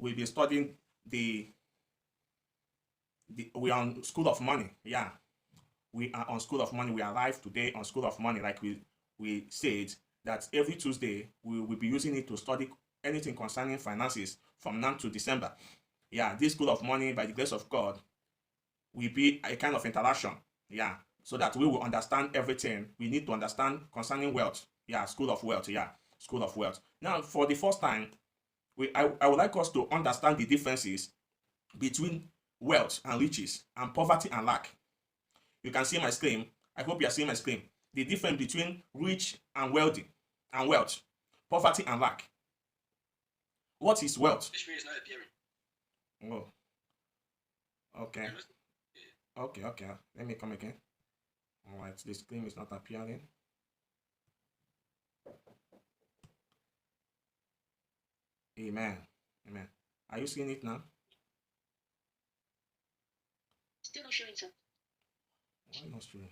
we'll be studying we are on School of Money. Yeah, we are on School of Money. We are live today on School of Money, like we said that every Tuesday we will be using it to study anything concerning finances from now to December. Yeah, this School of Money, by the grace of God, will be a kind of interaction. Yeah, so that we will understand everything we need to understand concerning wealth. Yeah, School of Wealth. Yeah, School of Wealth. Now, for the first time, I would like us to understand the differences between wealth and riches and poverty and lack. You can see my screen. I hope you are seeing my screen. The difference between rich and wealthy and wealth, poverty and lack. What is wealth? The screen is not appearing. Oh, okay. Okay. Let me come again. All right, the screen is not appearing. Amen. Are you seeing it now? Still not showing, sir. Why not showing?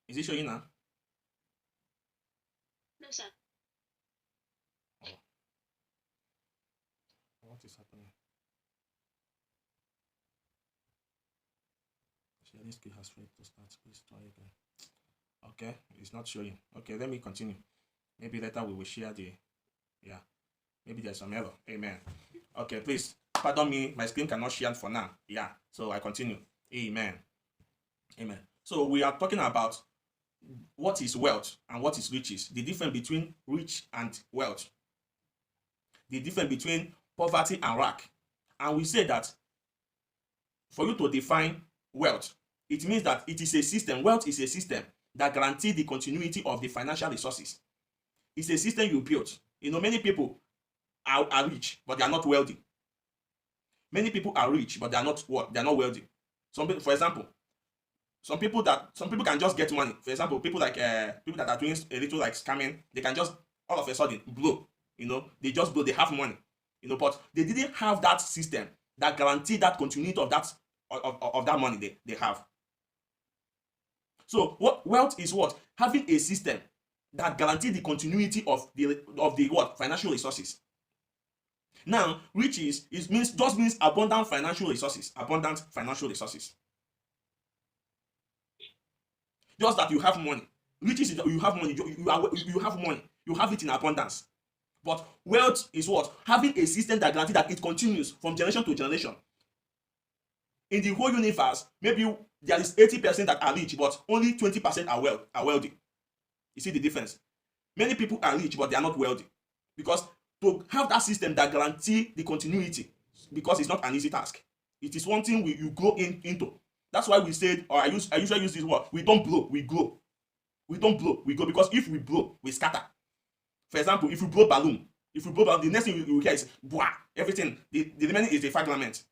Is it showing now? No, sir. What is happening? Sharing skill has failed to start. Please try again. Okay, it's not showing. Okay, let me continue. Maybe later we will share the. Yeah, maybe there's some error. Amen. Okay, please pardon me. My screen cannot share for now. Yeah, so I continue. Amen. So we are talking about what is wealth and what is riches. The difference between rich and wealth. The difference between poverty and lack. And we say that for you to define wealth, it means that it is a system. Wealth is a system that guarantees the continuity of the financial resources. It's a system you built. Many people are rich, but they are not wealthy. Many people are rich, but they are not what? They are not wealthy. For example, some people can just get money. For example, people that are doing a little like scamming, they can just all of a sudden blow. They just blow. They have money. But they didn't have that system that guaranteed that continuity of that money they have. So what wealth is what? Having a system that guarantees the continuity of the what? Financial resources. Now, riches just means abundant financial resources. Abundant financial resources. Just that you have money. Riches is that you have money. You have money. You have it in abundance. But wealth is what? Having a system that guarantees that it continues from generation to generation. In the whole universe, maybe there is 80% that are rich, but only 20% are wealthy. You see the difference? Many people are rich, but they are not wealthy. Because to have that system that guarantees the continuity, because it's not an easy task. It is one thing you grow into. That's why we said, or I usually use this word, we don't blow, we grow. We don't blow, we grow. Because if we blow, we scatter. For example, if you blow balloon, the next thing you hear is, blah, everything. The remaining is a fragment.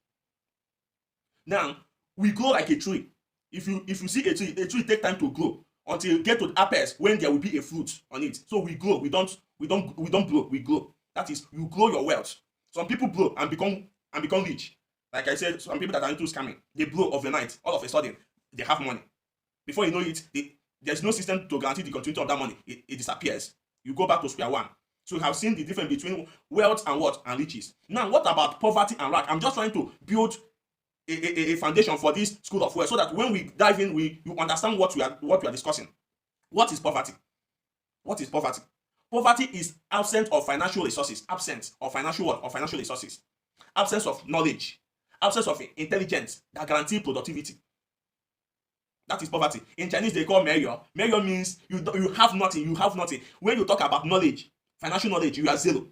Now, we grow like a tree. If you see a tree takes time to grow until you get to the apex when there will be a fruit on it. So we grow. We don't blow. We grow. That is, you grow your wealth. Some people blow and become rich. Like I said, some people that are into scamming, they blow overnight. All of a sudden, they have money. Before you know it, there's no system to guarantee the continuity of that money. It disappears. You go back to square one. So you have seen the difference between wealth and what? And riches. Now, what about poverty and lack? I'm just trying to build a foundation for this School of Wealth so that when we dive in, you understand what we are discussing. What is poverty? What is poverty? Poverty is absence of financial resources. Absence of financial what? Of financial resources. Absence of knowledge. Absence of intelligence that guarantee productivity. That is poverty. In Chinese, they call meyo. Meyo means you have nothing. You have nothing. When you talk about knowledge, financial knowledge, you are zero.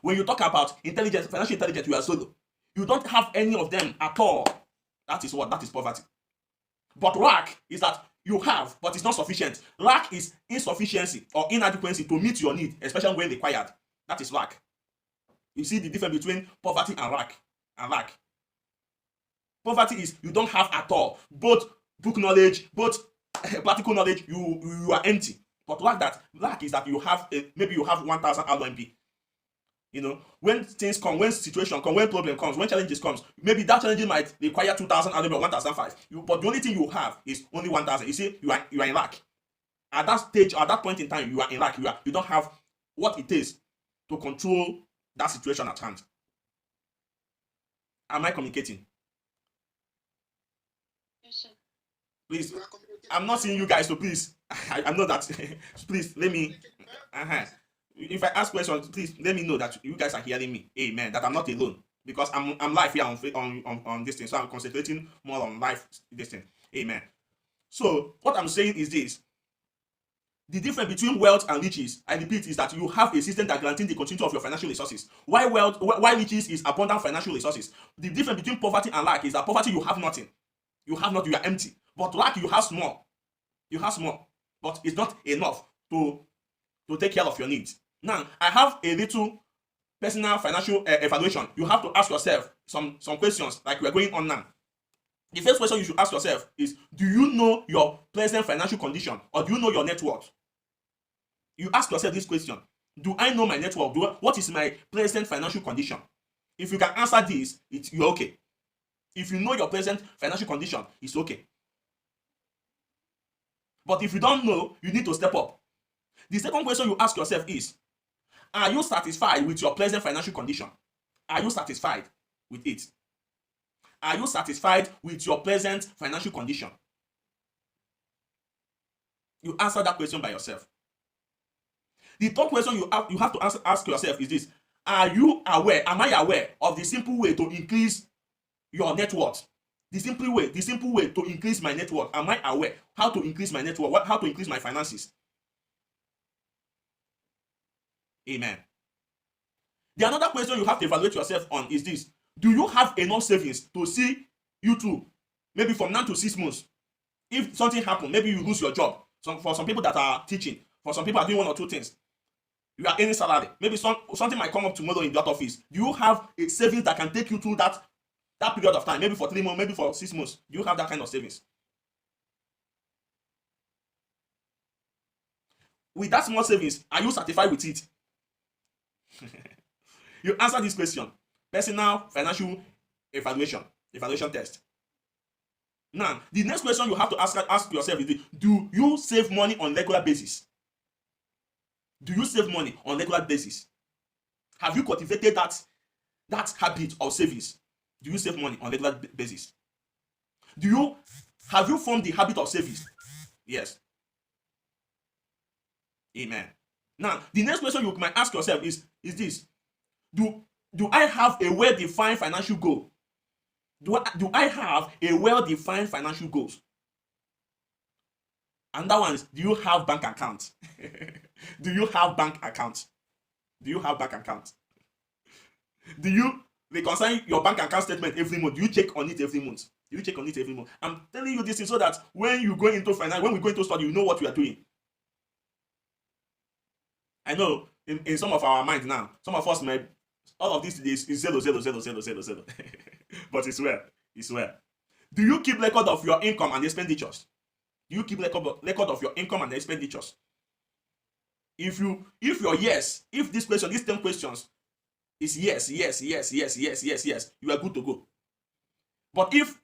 When you talk about intelligence, financial intelligence, you are zero. You don't have any of them at all. That is what? That is poverty. But lack is that you have, but it's not sufficient. Lack is insufficiency or inadequacy to meet your need, especially when required. That is lack. You see the difference between poverty and lack. Poverty is you don't have at all. Both book knowledge, both practical knowledge, you are empty. But lack is that you have maybe you have 1,000 RMB. You know, when things come, when situation come, when problem comes, when challenges comes, maybe that challenge might require 2,000 RMB or 1,005. But the only thing you have is only 1,000. You see, you are in lack. At that stage, at that point in time, you are in lack. You don't have what it takes to control that situation at hand. Am I communicating? Yes, sir. Please, I'm not seeing you guys, so please, I know that. Please, let me. If I ask questions, please let me know that you guys are hearing me. Amen. That I'm not alone, because I'm live here on this thing, so I'm concentrating more on live this thing. Amen. So what I'm saying is this: the difference between wealth and riches, I repeat, is that you have a system that guarantees the continuity of your financial resources. Why riches is abundant financial resources. The difference between poverty and lack is that poverty, you have nothing. You have nothing, you are empty. But lack, you have small. You have small, but it's not enough to take care of your needs. Now, I have a little personal financial evaluation. You have to ask yourself some questions like we are going on now. The first question you should ask yourself is, do you know your present financial condition, or do you know your net worth? You ask yourself this question: do I know my net worth? What is my present financial condition? If you can answer this, you're okay. If you know your present financial condition, it's okay. But if you don't know, you need to step up. The second question you ask yourself is, are you satisfied with your present financial condition? Are you satisfied with it? Are you satisfied with your present financial condition? You answer that question by yourself. The third question you have to ask yourself is this: am I aware of the simple way to increase your net worth? The simple way to increase my net worth. Am I aware how to increase my net worth? How to increase my finances? Amen. The another question you have to evaluate yourself on is this: do you have enough savings to see you through, maybe from now to 6 months? If something happens, maybe you lose your job. For some people that are teaching, for some people are doing one or two things, you are earning salary. Maybe something might come up tomorrow in that office. Do you have a savings that can take you through that period of time? Maybe for 3 months, maybe for 6 months. Do you have that kind of savings? With that small savings, are you satisfied with it? You answer this question: personal financial evaluation test. Now, the next question you have to ask yourself is, do you save money on regular basis? Do you save money on regular basis? Have you cultivated that habit of savings? Do you save money on regular basis? Have you formed the habit of savings? Yes. Amen. Now, the next question you might ask yourself is this: do I have a well-defined financial goal? Do I have a well-defined financial goals? And that one is, do you have bank account? Do you have bank account? Do you have bank account? Do you reconcile your bank account statement every month? Do you check on it every month? Do you check on it every month? I'm telling you this so that when you go into finance, when we go into study, you know what we are doing. I know in some of our minds now, some of us may, all of this is 0, 0, 0, 0, 0, 0. But it's well. It's well. Do you keep record of your income and expenditures? Do you keep record of your income and expenditures? If this question, these 10 questions is yes, you are good to go. But if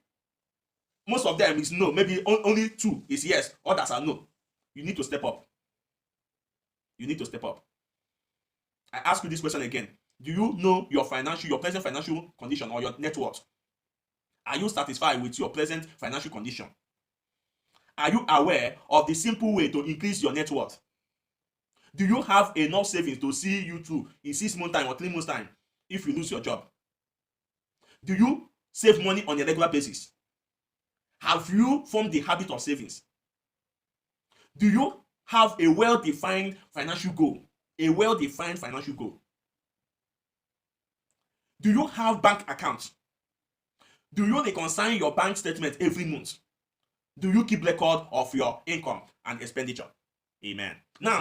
most of them is no, maybe only 2 is yes, others are no, you need to step up. You need to step up. I ask you this question again: do you know your present financial condition or your net worth? Are you satisfied with your present financial condition? Are you aware of the simple way to increase your net worth? Do you have enough savings to see you through in 6 months' time or 3 months' time if you lose your job? Do you save money on a regular basis? Have you formed the habit of savings? Do you have a well-defined financial goal? A well-defined financial goal. Do you have bank accounts? Do you reconcile your bank statement every month? Do you keep record of your income and expenditure? Amen. Now,